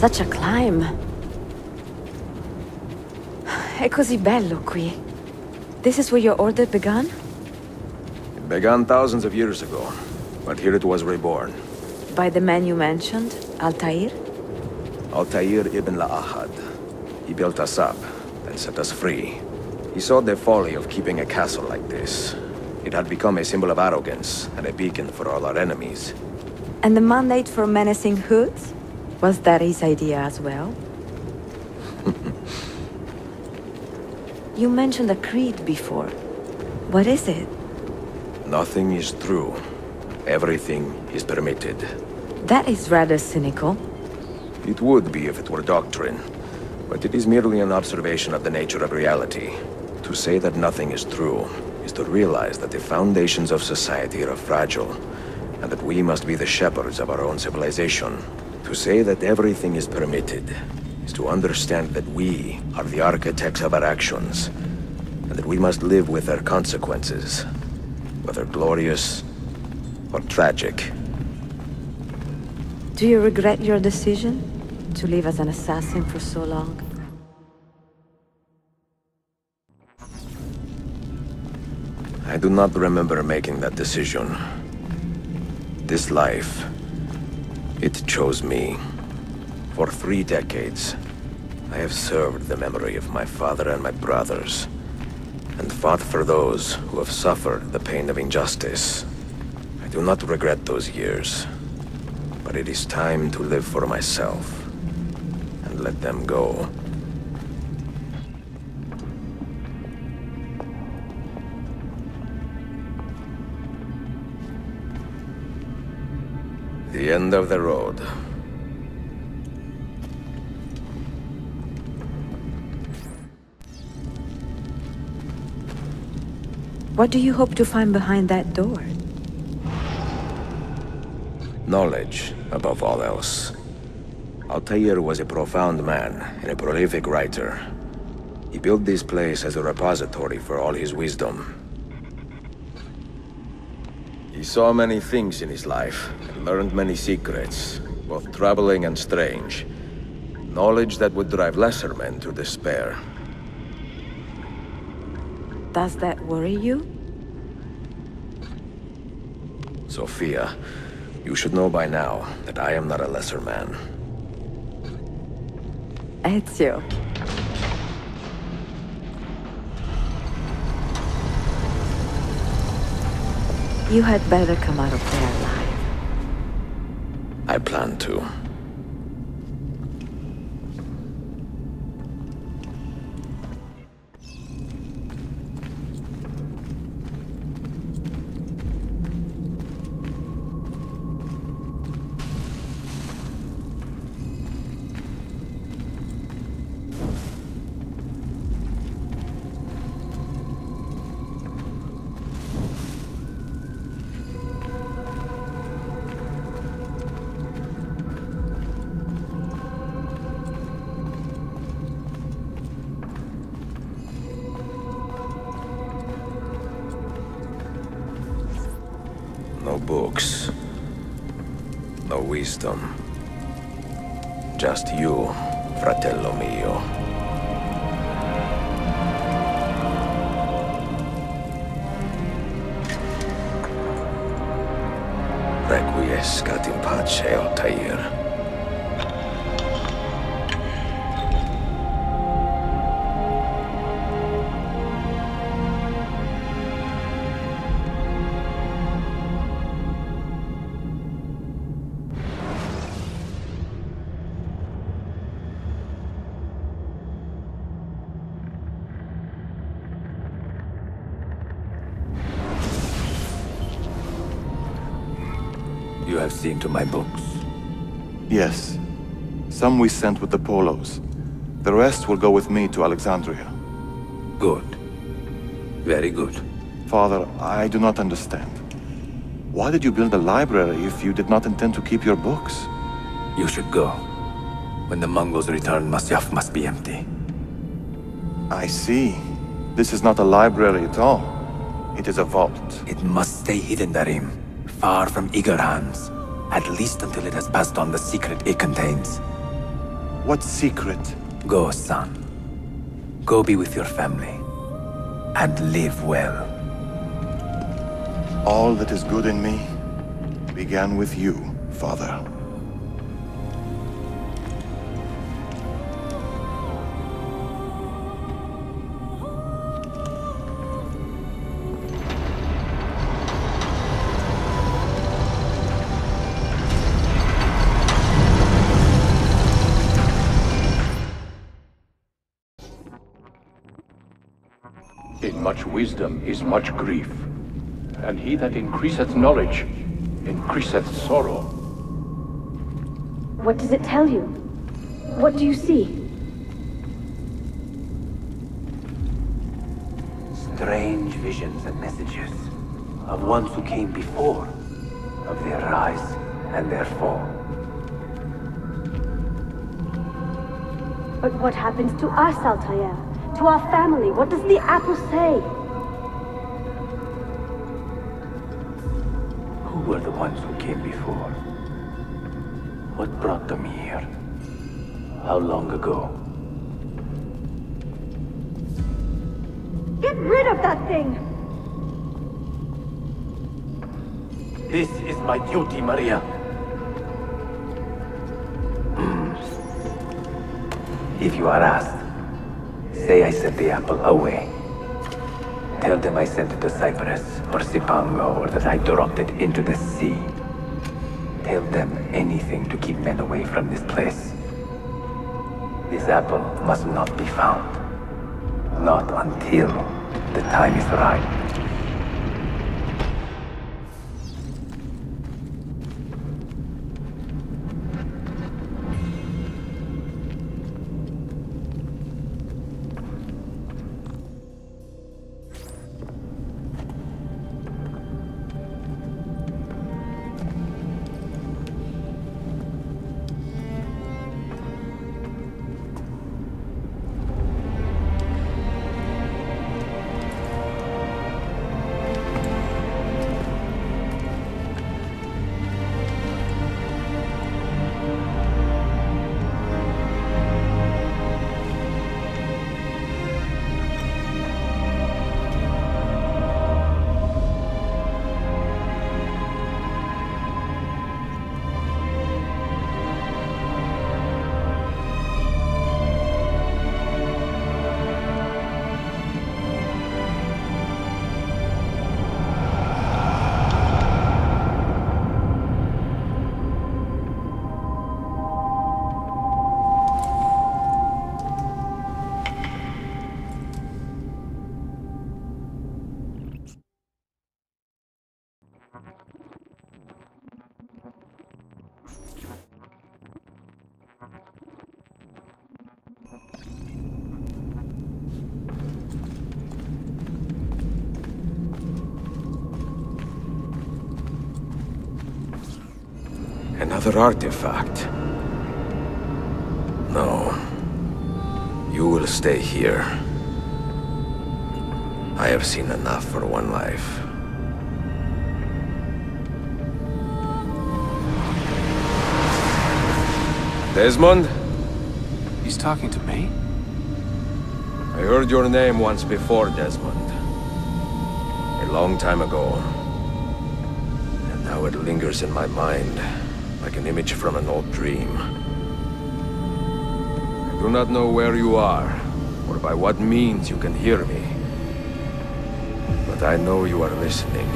Such a climb. È così bello qui. This is where your order began? It began thousands of years ago, but here it was reborn. By the man you mentioned, Altair? Altair ibn La'ahad. He built us up, then set us free. He saw the folly of keeping a castle like this. It had become a symbol of arrogance, and a beacon for all our enemies. And the mandate for menacing hoods? Was that his idea as well? You mentioned a creed before. What is it? Nothing is true. Everything is permitted. That is rather cynical. It would be if it were doctrine, but it is merely an observation of the nature of reality. To say that nothing is true is to realize that the foundations of society are fragile, and that we must be the shepherds of our own civilization. To say that everything is permitted is to understand that we are the architects of our actions, and that we must live with their consequences, whether glorious or tragic. Do you regret your decision to live as an assassin for so long? I do not remember making that decision. This life, it chose me. For 3 decades, I have served the memory of my father and my brothers, and fought for those who have suffered the pain of injustice. I do not regret those years, but it is time to live for myself, and let them go. The end of the road. What do you hope to find behind that door? Knowledge, above all else. Altair was a profound man and a prolific writer. He built this place as a repository for all his wisdom. He saw many things in his life, and learned many secrets, both troubling and strange. Knowledge that would drive lesser men to despair. Does that worry you? Sophia, you should know by now that I am not a lesser man. Ezio. You had better come out of there alive. I plan to. No books. No wisdom. Just you, fratello mio. Requiescat in pace, Altair. You have seen to my books? Yes. Some we sent with the Polos. The rest will go with me to Alexandria. Good. Very good. Father, I do not understand. Why did you build a library if you did not intend to keep your books? You should go. When the Mongols return, Masyaf must be empty. I see. This is not a library at all. It is a vault. It must stay hidden, Darim. Far from eager hands. At least until it has passed on the secret it contains. What secret? Go, son. Go be with your family. And live well. All that is good in me began with you, Father. In much wisdom is much grief, and he that increaseth knowledge increaseth sorrow. What does it tell you? What do you see? Strange visions and messages of ones who came before, of their rise and their fall. But what happens to us, Altair? To our family? What does the apple say? Who were the ones who came before? What brought them here? How long ago? Get rid of that thing! This is my duty, Maria. If you are asked, say I sent the apple away. Tell them I sent it to Cyprus or Cipango, or that I dropped it into the sea. Tell them anything to keep men away from this place. This apple must not be found. Not until the time is right. Another artifact. No. You will stay here. I have seen enough for one life. Desmond? He's talking to me? I heard your name once before, Desmond. A long time ago. And now it lingers in my mind, like an image from an old dream. I do not know where you are, or by what means you can hear me. But I know you are listening.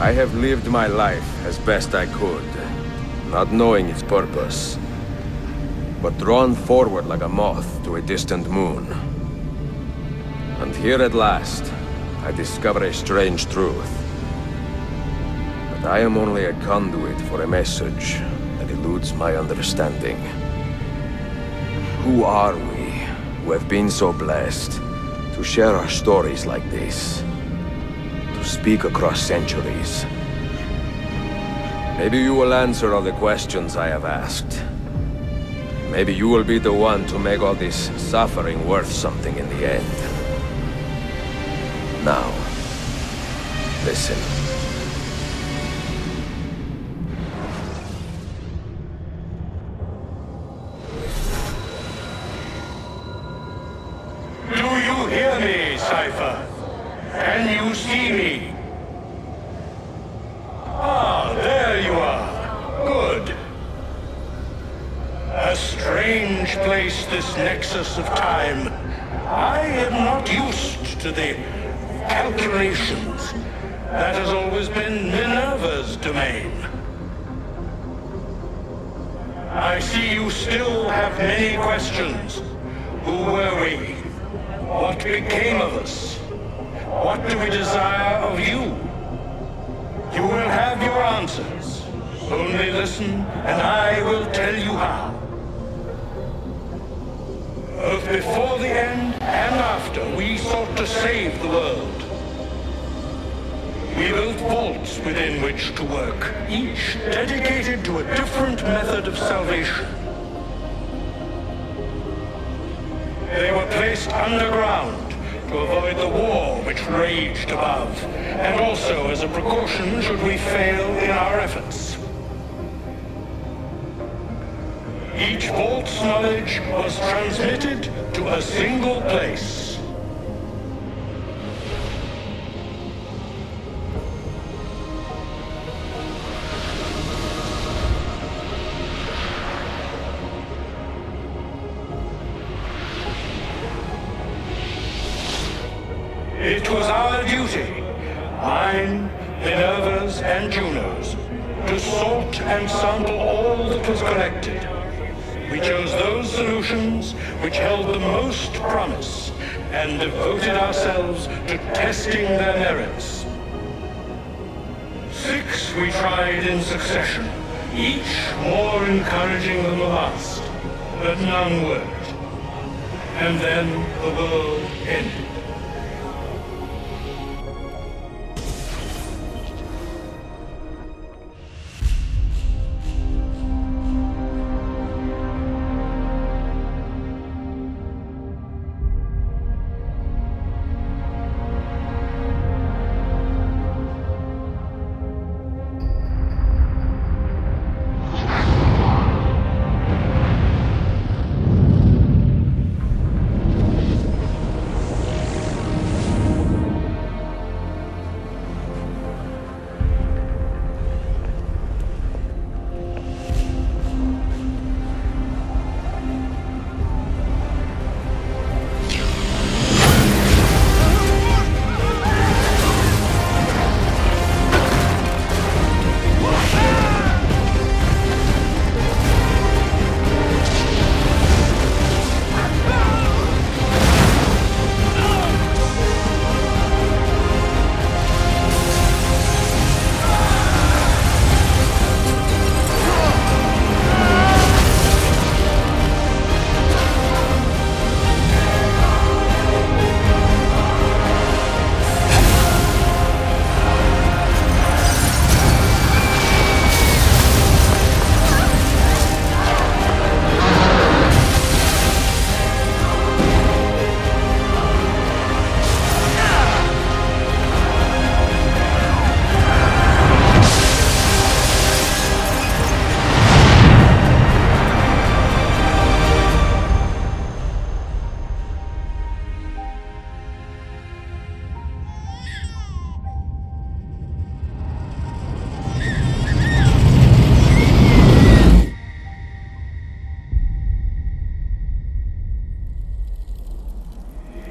I have lived my life as best I could, not knowing its purpose, but drawn forward like a moth to a distant moon. And here at last, I discover a strange truth. That I am only a conduit for a message that eludes my understanding. Who are we, who have been so blessed, to share our stories like this? To speak across centuries? Maybe you will answer all the questions I have asked. Maybe you will be the one to make all this suffering worth something in the end. Now, listen. Do you hear me, Cypher? Can you see me? Ah, there you are. Good. A strange place, this nexus of time. I am not used to the calculations. That has always been Minerva's domain. I see you still have many questions. Who were we? What became of us? What do we desire of you? You will have your answers. Only listen, and I will tell you how. Both before the end and after, we sought to save the world. We built vaults within which to work, each dedicated to a different method of salvation. They were placed underground to avoid the war which raged above, and also as a precaution should we fail in our efforts. Each vault's knowledge was transmitted to a single place. It was our duty, mine, Minerva's, and Juno's, to sort and sample all that was collected. We chose those solutions which held the most promise, and devoted ourselves to testing their merits. 6 we tried in succession, each more encouraging than the last, but none worked. And then the world ended.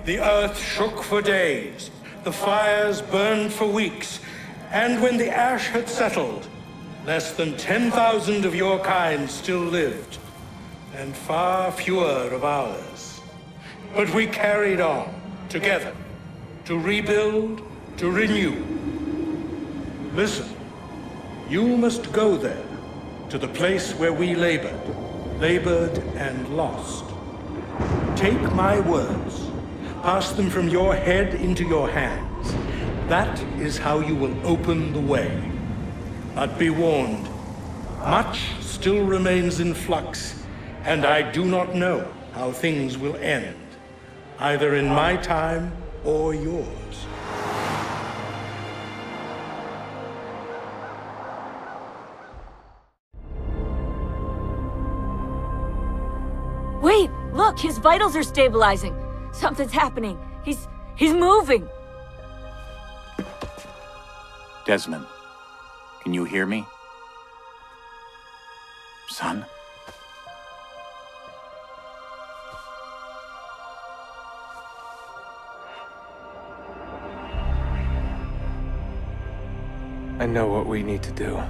The earth shook for days, the fires burned for weeks, and when the ash had settled, less than 10,000 of your kind still lived, and far fewer of ours. But we carried on, together, to rebuild, to renew. Listen, you must go there, to the place where we labored and lost. Take my words. Pass them from your head into your hands. That is how you will open the way. But be warned, much still remains in flux, And I do not know how things will end, either in my time or yours. Wait, look, his vitals are stabilizing. Something's happening. He's moving. Desmond, can you hear me? Son? I know what we need to do.